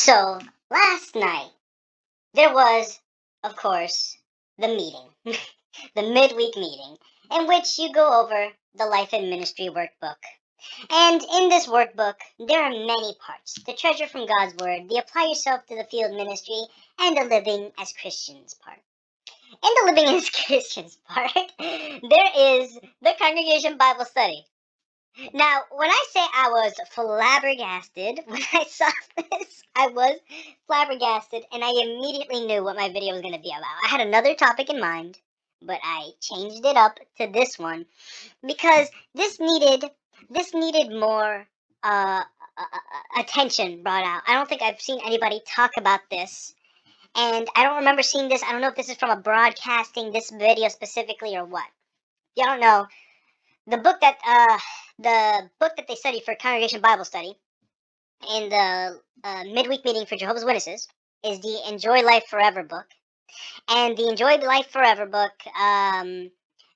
So, last night, there was, of course, the meeting, the midweek meeting, in which you go over the Life and Ministry workbook. And in this workbook, there are many parts: the treasure from God's Word, the apply yourself to the field ministry, and the living as Christians part. In the living as Christians part, there is the congregation Bible study. Now, when I say I was flabbergasted when I saw this, I was flabbergasted, and I immediately knew what my video was going to be about. I had another topic in mind, but I changed it up to this one because this needed more attention brought out. I don't think I've seen anybody talk about this, and I don't remember seeing this. I don't know if this is from a broadcasting this video specifically or what. If you don't know, the book that they study for congregation Bible study in the midweek meeting for Jehovah's Witnesses is the Enjoy Life Forever book. And the Enjoy Life Forever book,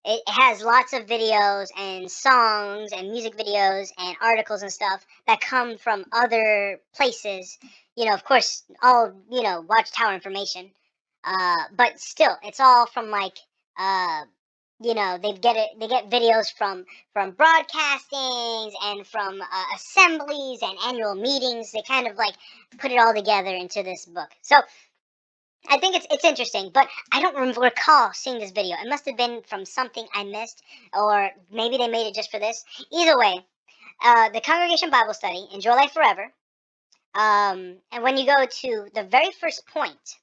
it has lots of videos and songs and music videos and articles and stuff that come from other places. Of course, all Watchtower information. But still, it's all from like they get videos from broadcastings and from assemblies and annual meetings. They kind of like put it all together into this book. So I think it's interesting, but I don't recall seeing this video. It must have been from something I missed, or maybe they made it just for this. Either way, the Congregation Bible Study, Enjoy Life Forever, and when you go to the very first point,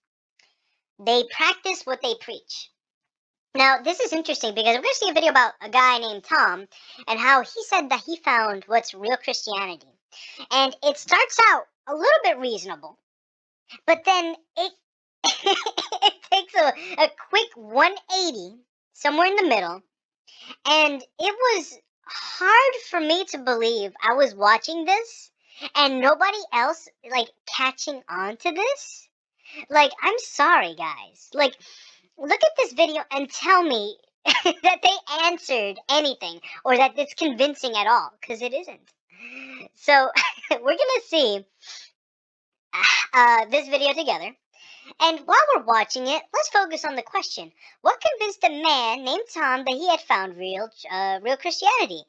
they practice what they preach. Now, this is interesting because we're going to see a video about a guy named Tom and how he said that he found what's real Christianity. And it starts out a little bit reasonable, but then it it takes a quick 180 somewhere in the middle, and it was hard for me to believe I was watching this and nobody else like catching on to this. Like, I'm sorry, guys. Like, look at this video and tell me that they answered anything or that it's convincing at all, because it isn't. So we're gonna see this video together. And while we're watching it, let's focus on the question: what convinced a man named Tom that he had found real Christianity?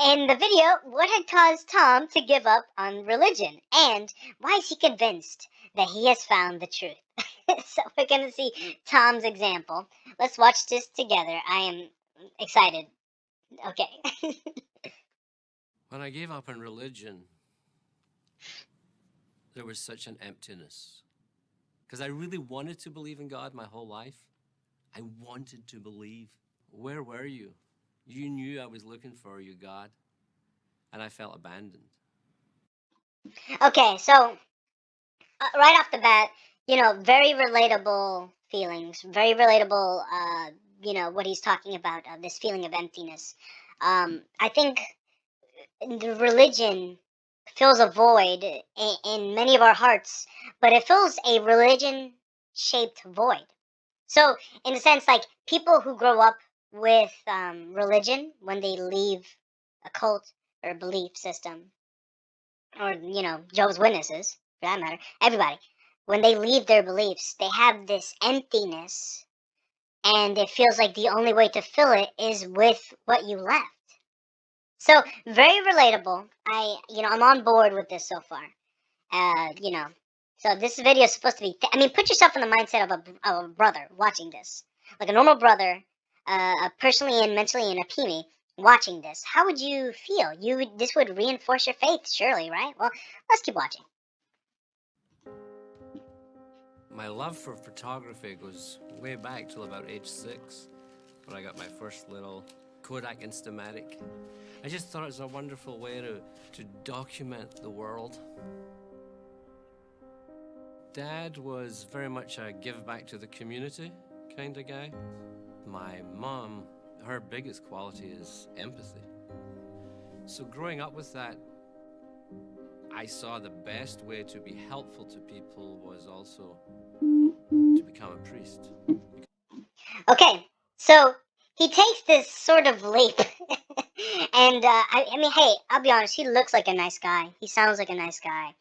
In the video, what had caused Tom to give up on religion? And why is he convinced that he has found the truth? So we're going to see Tom's example. Let's watch this together. I am excited. Okay. When I gave up on religion, there was such an emptiness. Because I really wanted to believe in God my whole life. I wanted to believe. Where were you? You knew I was looking for you, God. And I felt abandoned. Okay, so right off the bat, very relatable feelings, very relatable, what he's talking about, this feeling of emptiness. I think the religion fills a void in many of our hearts, but it fills a religion-shaped void. So, in a sense, like people who grow up with religion, when they leave a cult or a belief system, or Jehovah's Witnesses, for that matter, everybody, when they leave their beliefs, they have this emptiness, and it feels like the only way to fill it is with what you left. So very relatable. I'm on board with this so far. Uh, you know, so this video is supposed to be. Put yourself in the mindset of a brother watching this, like a normal brother, personally and mentally in a PME watching this. How would you feel? This would reinforce your faith, surely, right? Well, let's keep watching. My love for photography goes way back till about age 6, when I got my first little Kodak Instamatic. I just thought it was a wonderful way to document the world. Dad was very much a give back to the community kind of guy. My mom, her biggest quality is empathy. So growing up with that, I saw the best way to be helpful to people was also to become a priest. Okay, so he takes this sort of leap, and hey, I'll be honest, he looks like a nice guy. He sounds like a nice guy,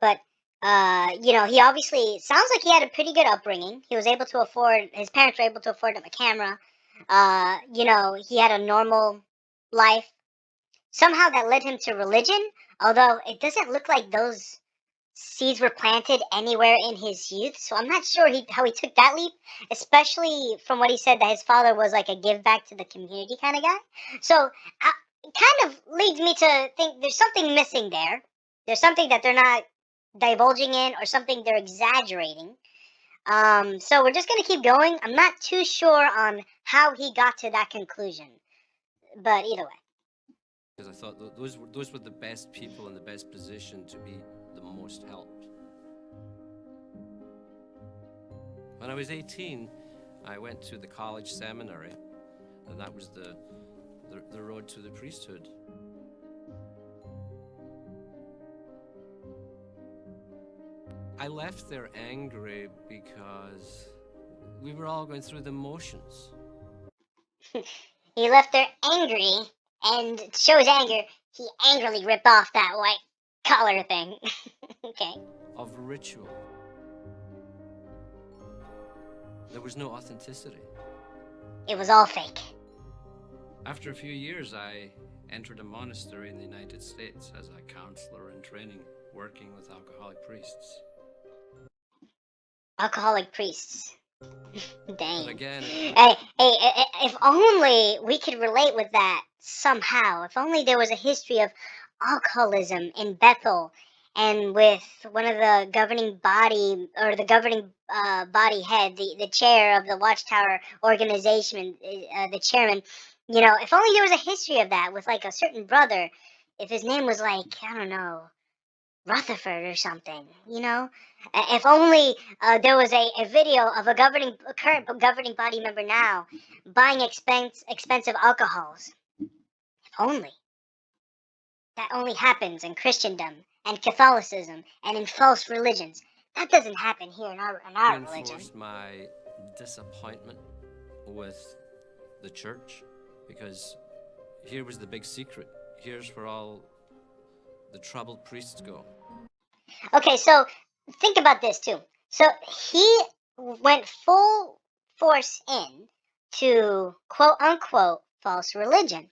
but He obviously sounds like he had a pretty good upbringing. He was able to afford, his parents were able to afford him a camera. He had a normal life. Somehow that led him to religion, although it doesn't look like those seeds were planted anywhere in his youth. So I'm not sure how he took that leap, especially from what he said that his father was like a give back to the community kind of guy. So it kind of leads me to think there's something missing there. There's something that they're not divulging in, or something they're exaggerating. So we're just gonna keep going. I'm not too sure on how he got to that conclusion, but either way. Because I thought those were the best people in the best position to be the most helped. When I was 18, I went to the college seminary, and that was the road to the priesthood. I left there angry because we were all going through the motions. He left there angry, and to show his anger, he angrily ripped off that white collar thing. Okay. Of ritual. There was no authenticity. It was all fake. After a few years, I entered a monastery in the United States as a counselor in training, working with alcoholic priests. Alcoholic priests. Dang. But again, Hey, if only we could relate with that somehow. If only there was a history of alcoholism in Bethel, and with one of the governing body, or the governing body head, the chair of the Watchtower organization, the chairman. If only there was a history of that with like a certain brother. If his name was like, I don't know, Rutherford or something, If only there was a video of a current governing body member now buying expensive alcohols. If only. That only happens in Christendom and Catholicism and in false religions. That doesn't happen here in our religion. Reinforced my disappointment with the church, because here was the big secret. Here's where all the troubled priests go. Okay, so think about this too. So he went full force in to quote unquote false religion.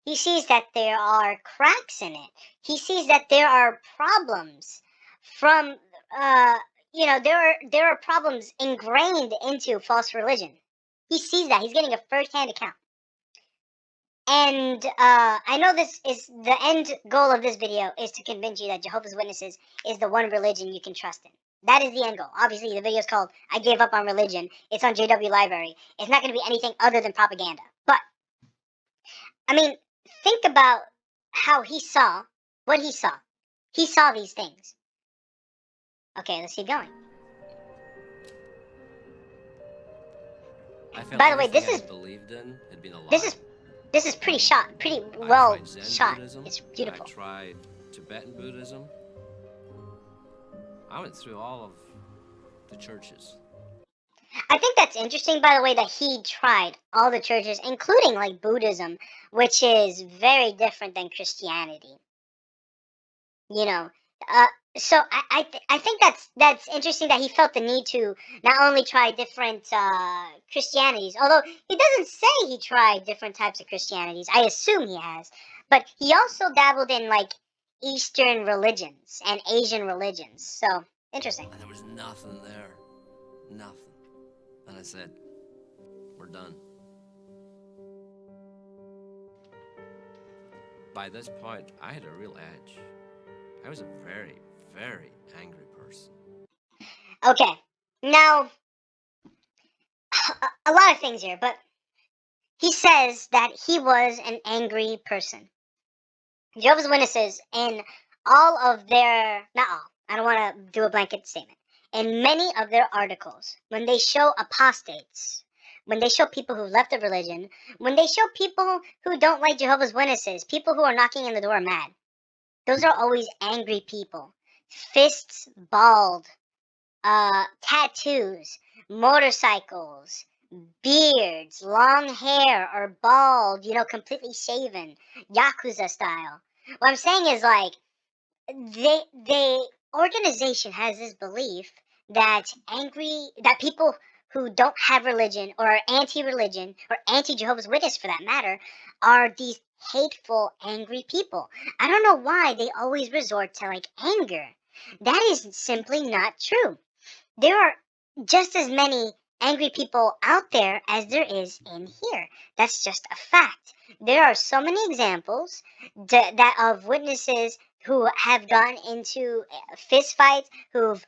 He sees that there are cracks in it. He sees that there are problems from there are problems ingrained into false religion. He sees that. He's getting a first-hand account. And I know this is the end goal of this video, is to convince you that Jehovah's Witnesses is the one religion you can trust in. That is the end goal. Obviously, the video is called I Gave Up on Religion. It's on JW Library. It's not going to be anything other than propaganda. But, I mean, think about how he saw what he saw. He saw these things. Okay, let's keep going. By the way, this is believed in had been a lie. This is pretty well shot. Buddhism. It's beautiful. I tried Tibetan Buddhism. I went through all of the churches. I think that's interesting, by the way, that he tried all the churches, including like Buddhism, which is very different than Christianity. So I think that's interesting that he felt the need to not only try different Christianities, although he doesn't say he tried different types of Christianities. I assume he has, but he also dabbled in like Eastern religions and Asian religions. So interesting. And there was nothing there, nothing. And I said, we're done. By this point, I had a real edge. I was a very, very angry person. Okay, now, a lot of things here, but he says that he was an angry person. Jehovah's Witnesses, in all of their, not all, I don't want to do a blanket statement, in many of their articles, when they show apostates, when they show people who left the religion, when they show people who don't like Jehovah's Witnesses, people who are knocking in the door mad, those are always angry people. Fists balled, tattoos, motorcycles, beards, long hair, or bald, completely shaven, Yakuza style. What I'm saying is, like, they organization has this belief that people who don't have religion or are anti-religion or anti-Jehovah's Witness for that matter are these hateful, angry people. I don't know why they always resort to like anger. That is simply not true. There are just as many angry people out there as there is in here. That's just a fact. There are so many examples that of witnesses who have gone into fist fights, who've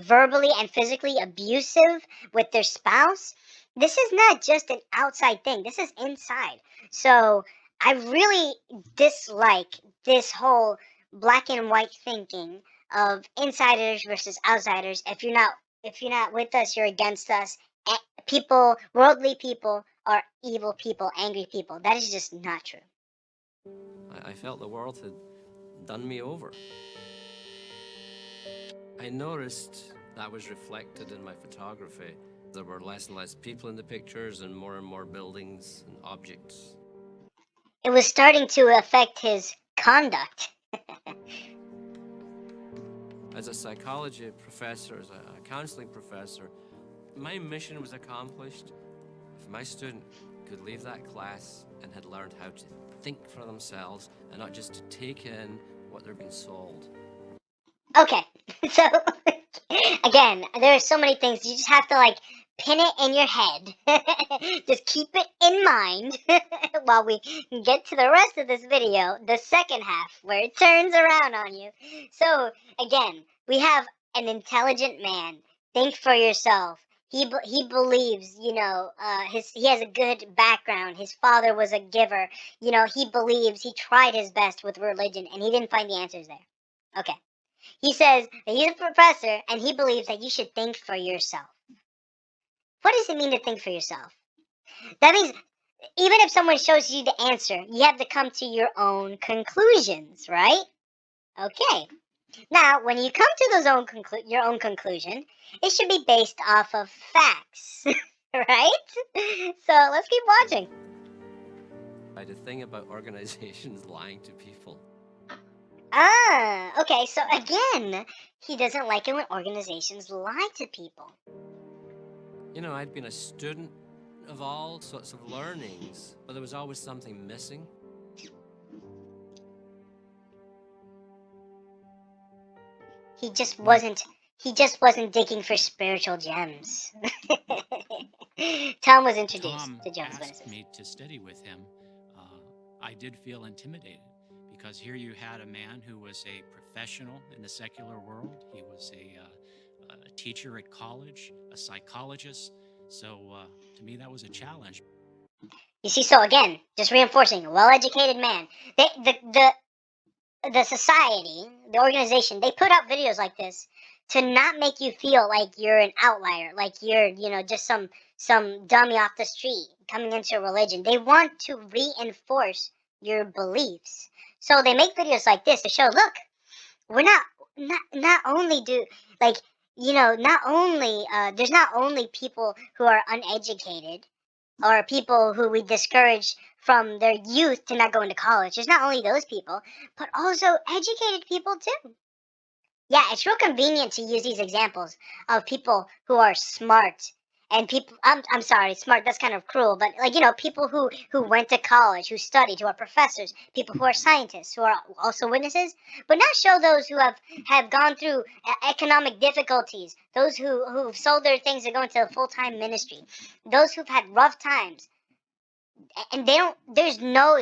verbally and physically abusive with their spouse. This is not just an outside thing. This is inside. So I really dislike this whole black and white thinking of insiders versus outsiders. If you're not with us, you're against us. People, worldly people, are evil people, angry people. That is just not true. I felt the world had done me over. I noticed that was reflected in my photography. There were less and less people in the pictures and more buildings and objects. It was starting to affect his conduct. As a psychology professor, as a counseling professor, my mission was accomplished if my student could leave that class and had learned how to think for themselves and not just to take in what they're being sold. Okay, so again, there are so many things. You just have to like pin it in your head. Just keep it in mind while we get to the rest of this video, the second half, where it turns around on you. So again, we have an intelligent man. Think for yourself. He believes, he has a good background. His father was a giver. He believes he tried his best with religion and he didn't find the answers there. Okay. He says that he's a professor and he believes that you should think for yourself. What does it mean to think for yourself? That means even if someone shows you the answer, you have to come to your own conclusions, right? Okay. Now, when you come to your own conclusion, it should be based off of facts, right? So let's keep watching. I had a thing about organizations lying to people. Okay, so again, he doesn't like it when organizations lie to people. I'd been a student of all sorts of learnings, but there was always something missing. He just wasn't digging for spiritual gems. Tom was introduced Tom to Jehovah's asked Witnesses. me to study with him. I did feel intimidated because here you had a man who was a professional in the secular world. He was a teacher at college, a psychologist. So to me, that was a challenge. You see, so again, just reinforcing, a well-educated man. The society, the organization, they put out videos like this to not make you feel like you're an outlier, like you're, just some dummy off the street coming into a religion. They want to reinforce your beliefs. So they make videos like this to show, look, we're not only do like not only there's not only people who are uneducated or people who we discourage from their youth to not go into college. There's not only those people, but also educated people too. Yeah, it's real convenient to use these examples of people who are smart and people. I'm sorry, smart. That's kind of cruel, but people who went to college, who studied, who are professors, people who are scientists, who are also witnesses, but not show those who have gone through economic difficulties, those who've sold their things to go into a full-time ministry, those who've had rough times, and there's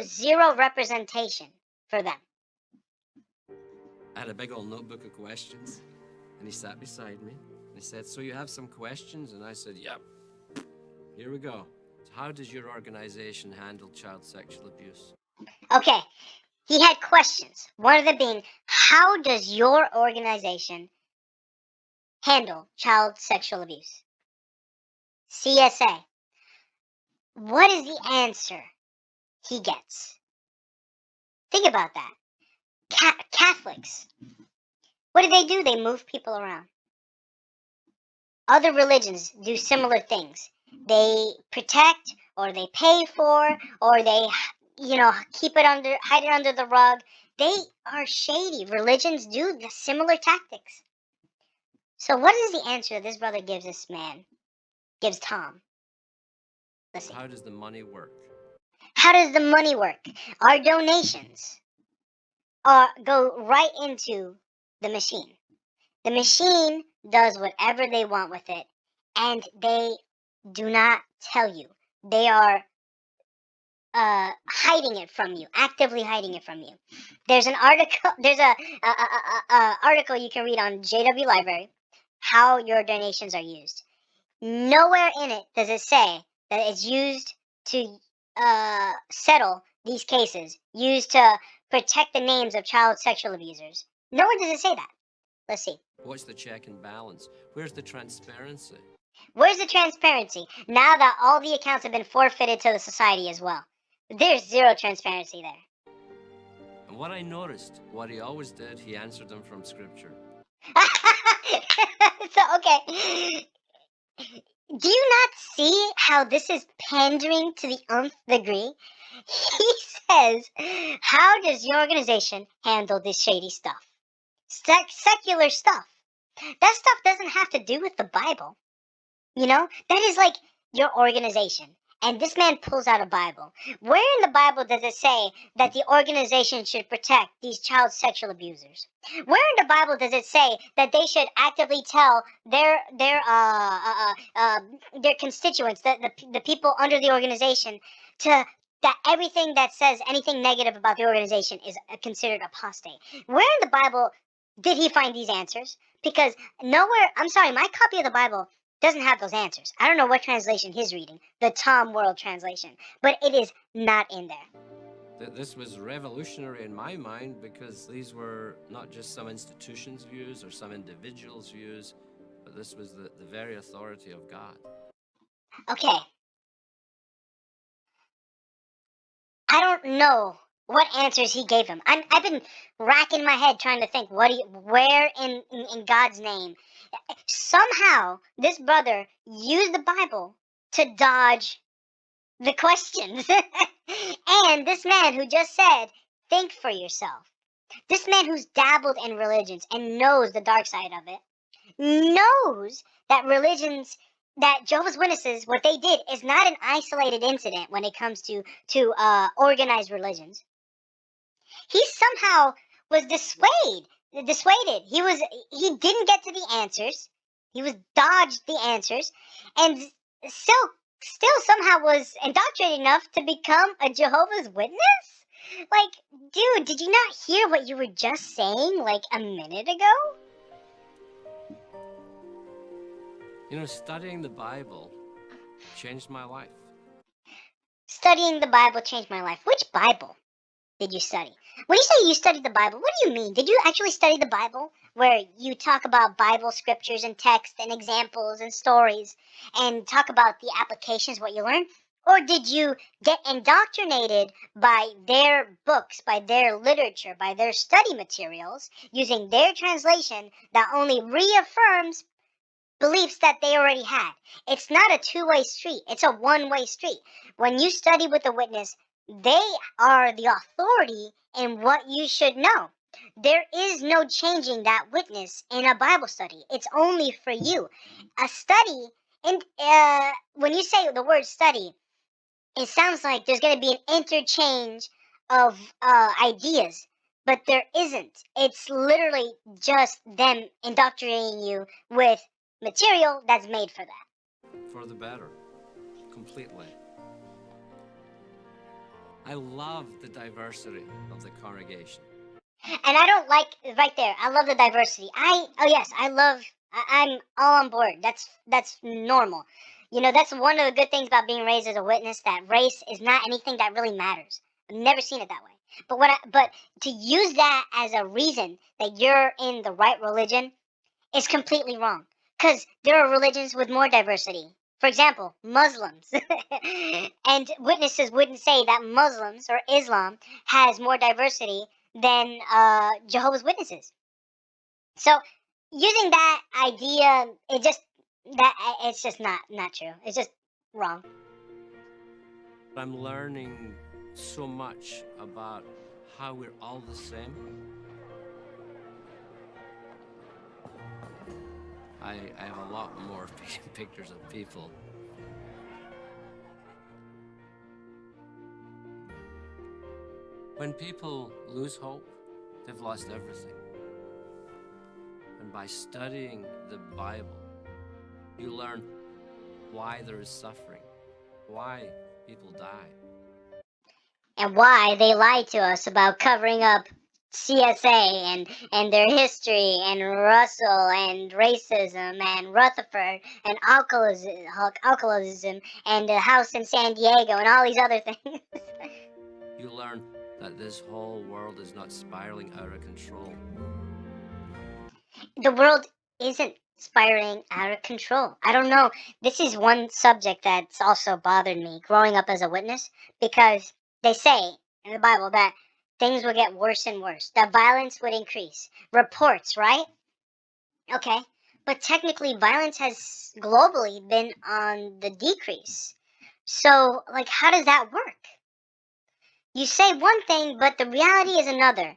zero representation for them. I had a big old notebook of questions, and he sat beside me, and he said, "So you have some questions?" And I said, "Yep. Here we go. So how does your organization handle child sexual abuse?" Okay, he had questions. One of them being, how does your organization handle child sexual abuse? CSA. What is the answer he gets? Think about that. Catholics. What do? They move people around. Other religions do similar things. They protect, or they pay for, or they, hide it under the rug. They are shady. Religions do the similar tactics. So what is the answer this brother gives this man? Gives Tom. Let's see. How does the money work? How does the money work? Our donations go right into the machine. The machine does whatever they want with it, and they do not tell you. They are hiding it from you, actively hiding it from you. There's an article. There's a article you can read on JW Library how your donations are used. Nowhere in it does it say that it's used to settle these cases, used to protect the names of child sexual abusers. Nowhere does it say that. Let's see. What's the check and balance? Where's the transparency? Where's the transparency now that all the accounts have been forfeited to the society as well? There's zero transparency there. And what I noticed, what he always did, he answered them from Scripture. So, okay. Do you not see how this is pandering to the nth degree? He says, how does your organization handle this shady stuff? Secular stuff. That stuff doesn't have to do with the Bible. You know, that is like your organization. And this man pulls out a Bible. Where in the Bible does it say that the organization should protect these child sexual abusers? Where in the Bible does it say that they should actively tell their constituents, the people under the organization, that everything that says anything negative about the organization is considered apostate? Where in the Bible did he find these answers? Because nowhere, I'm sorry, my copy of the Bible doesn't have those answers. I don't know what translation he's reading, the Tom World translation, but it is not in there. This was revolutionary in my mind because these were not just some institution's views or some individual's views, but this was the very authority of God. Okay. I don't know what answers he gave him. I've been racking my head trying to think where in God's name. Somehow, this brother used the Bible to dodge the questions. And this man who just said, think for yourself. This man who's dabbled in religions and knows the dark side of it, knows that religions, that Jehovah's Witnesses, what they did is not an isolated incident when it comes to organized religions. He somehow was dissuaded. He didn't get to the answers. He was dodged the answers, and still somehow was indoctrinated enough to become a Jehovah's Witness. Like, dude, did you not hear what you were just saying like a minute ago? You know, studying the Bible changed my life. Studying the Bible changed my life. Which Bible did you study? When you say you studied the Bible, what do you mean? Did you actually study the Bible, where you talk about Bible scriptures and text and examples and stories and talk about the applications, what you learned? Or did you get indoctrinated by their books, by their literature, by their study materials, using their translation that only reaffirms beliefs that they already had? It's not a two-way street. It's a one-way street. When you study with a witness, they are the authority in what you should know. There is no changing that witness in a Bible study. It's only for you. A study, and when you say the word study, it sounds like there's going to be an interchange of ideas, but there isn't. It's literally just them indoctrinating you with material that's made for that. For the better. Completely. I love the diversity of the congregation. And I don't like, right there, I love the diversity. I'm all on board. That's normal. You know, that's one of the good things about being raised as a witness, that race is not anything that really matters. I've never seen it that way. But to use that as a reason that you're in the right religion is completely wrong. Because there are religions with more diversity. For example, Muslims. And witnesses wouldn't say that Muslims or Islam has more diversity than Jehovah's Witnesses. So using that idea, it's just not true. It's just wrong. I'm learning so much about how we're all the same. I have a lot more pictures of people. When people lose hope, they've lost everything. And by studying the Bible, you learn why there is suffering, why people die. And why they lied to us about covering up CSA and their history and Russell and racism and Rutherford and alcoholism and the house in San Diego and all these other things. You learn that this whole world is not spiraling out of control. The world isn't spiraling out of control. I don't know. This is one subject that's also bothered me growing up as a witness, because they say in the Bible that things will get worse and worse, that violence would increase. Reports, right? Okay. But technically, violence has globally been on the decrease. So, like, how does that work? You say one thing, but the reality is another.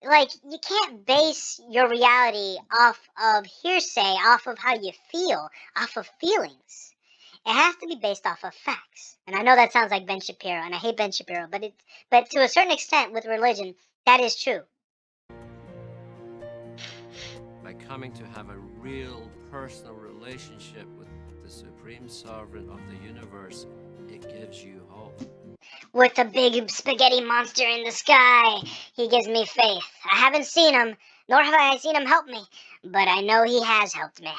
Like, you can't base your reality off of hearsay, off of how you feel, off of feelings. It has to be based off of facts. And I know that sounds like Ben Shapiro, and I hate Ben Shapiro, but to a certain extent with religion, that is true. By coming to have a real personal relationship with the Supreme Sovereign of the universe, it gives you hope. With a big spaghetti monster in the sky, he gives me faith. I haven't seen him, nor have I seen him help me, but I know he has helped me.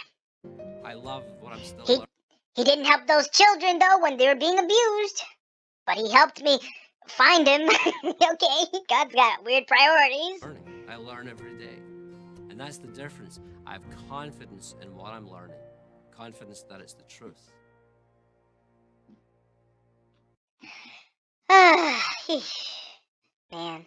I love what I'm still learning. He didn't help those children, though, when they were being abused, but he helped me find him. Okay, God's got weird priorities. I learn every day, and that's the difference. I have confidence in what I'm learning, confidence that it's the truth. Man,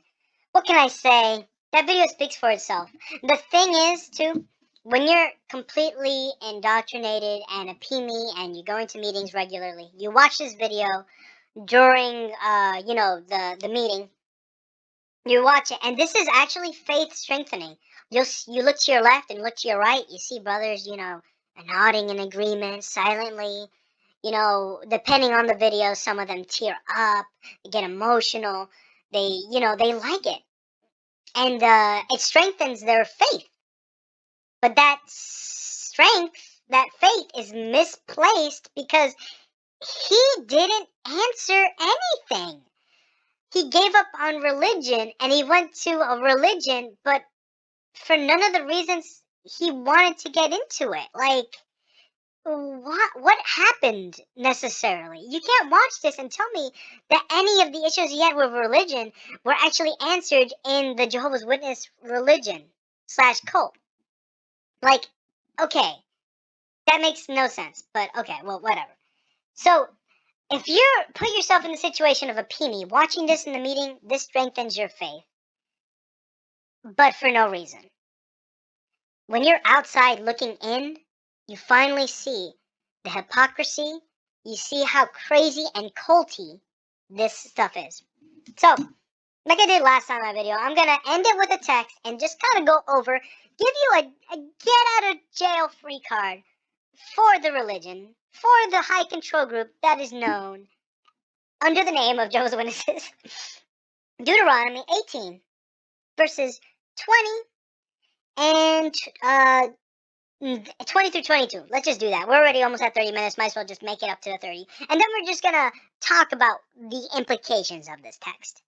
what can I say? That video speaks for itself. The thing is, too, when you're completely indoctrinated and a PME and you're going to meetings regularly, you watch this video during, the meeting. You watch it, and this is actually faith strengthening. You look to your left and look to your right. You see brothers, nodding in agreement silently. Depending on the video, some of them tear up, they get emotional. They like it, and it strengthens their faith. But that strength, that faith, is misplaced because he didn't answer anything. He gave up on religion and he went to a religion, but for none of the reasons he wanted to get into it. Like, what happened necessarily? You can't watch this and tell me that any of the issues he had with religion were actually answered in the Jehovah's Witness religion / cult. Like, okay, that makes no sense, but okay, well, whatever. So, if you put yourself in the situation of a peony watching this in the meeting, this strengthens your faith, but for no reason. When you're outside looking in, you finally see the hypocrisy. You see how crazy and culty this stuff is. So, like I did last time in my video, I'm going to end it with a text and just kind of go over, give you a get out of jail free card for the religion, for the high control group that is known under the name of Jehovah's Witnesses. Deuteronomy 18, verses 20 and 20 through 22. Let's just do that. We're already almost at 30 minutes. Might as well just make it up to 30. And then we're just going to talk about the implications of this text.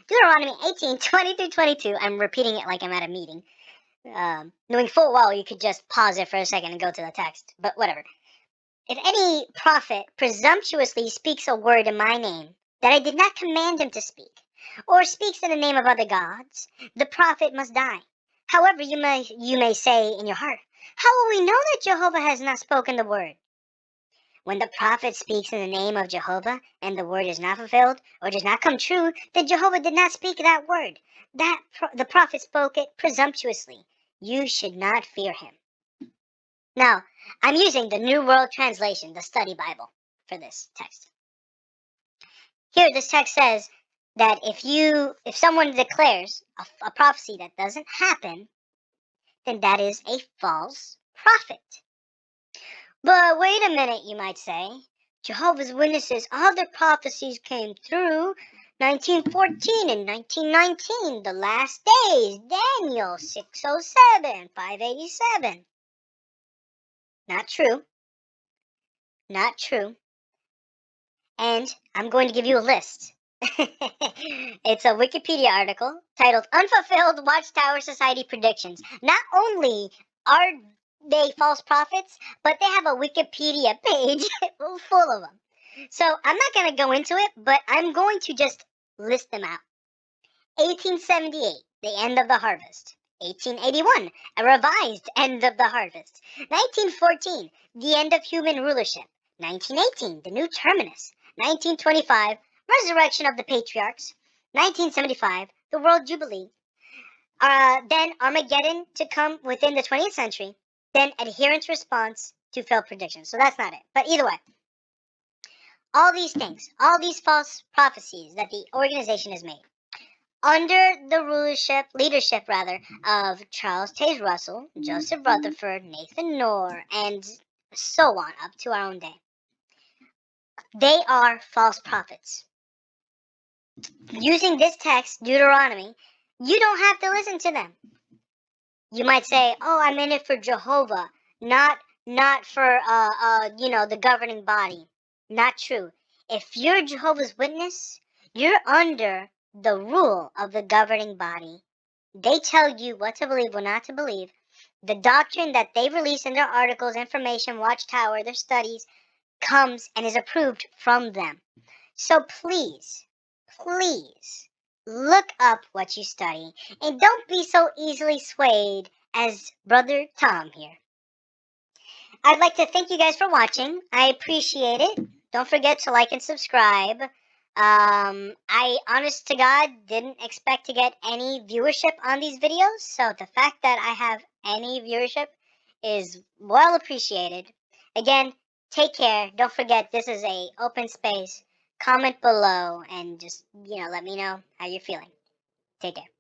Deuteronomy 18, 20 through 22. I'm repeating it like I'm at a meeting. Knowing full well you could just pause it for a second and go to the text. But whatever. If any prophet presumptuously speaks a word in my name that I did not command him to speak, or speaks in the name of other gods, the prophet must die. However, you may say in your heart, how will we know that Jehovah has not spoken the word? When the prophet speaks in the name of Jehovah and the word is not fulfilled or does not come true, then Jehovah did not speak that word. The prophet spoke it presumptuously. You should not fear him. Now, I'm using the New World Translation, the study Bible, for this text. Here, this text says, that if someone declares a prophecy that doesn't happen, then that is a false prophet. But wait a minute, you might say. Jehovah's Witnesses' other prophecies came through 1914 and 1919, the last days, Daniel 607, 587. Not true. Not true. And I'm going to give you a list. It's a Wikipedia article titled Unfulfilled Watchtower Society Predictions. Not only are they false prophets, but they have a Wikipedia page full of them. So I'm not going to go into it, but I'm going to just list them out. 1878, the end of the harvest. 1881, a revised end of the harvest. 1914, the end of human rulership. 1918, the new terminus. 1925, resurrection of the patriarchs. 1975, the world jubilee. Then Armageddon to come within the 20th century. Then adherence response to failed predictions. So that's not it. But either way, all these things, all these false prophecies that the organization has made, under the leadership of Charles Taze Russell, Joseph Rutherford, Nathan Knorr, and so on up to our own day. They are false prophets. Using this text, Deuteronomy, you don't have to listen to them. You might say, "Oh, I'm in it for Jehovah, not for the governing body." Not true. If you're Jehovah's Witness, you're under the rule of the governing body. They tell you what to believe, what not to believe. The doctrine that they release in their articles, information, Watchtower, their studies, comes and is approved from them. So please, please, look up what you study and don't be so easily swayed as Brother Tom here. I'd like to thank you guys for watching. I appreciate it. Don't forget to like and subscribe. I, honest to God, didn't expect to get any viewership on these videos, so the fact that I have any viewership is well appreciated. Again, take care. Don't forget, this is a open space. Comment below and just, let me know how you're feeling. Take care.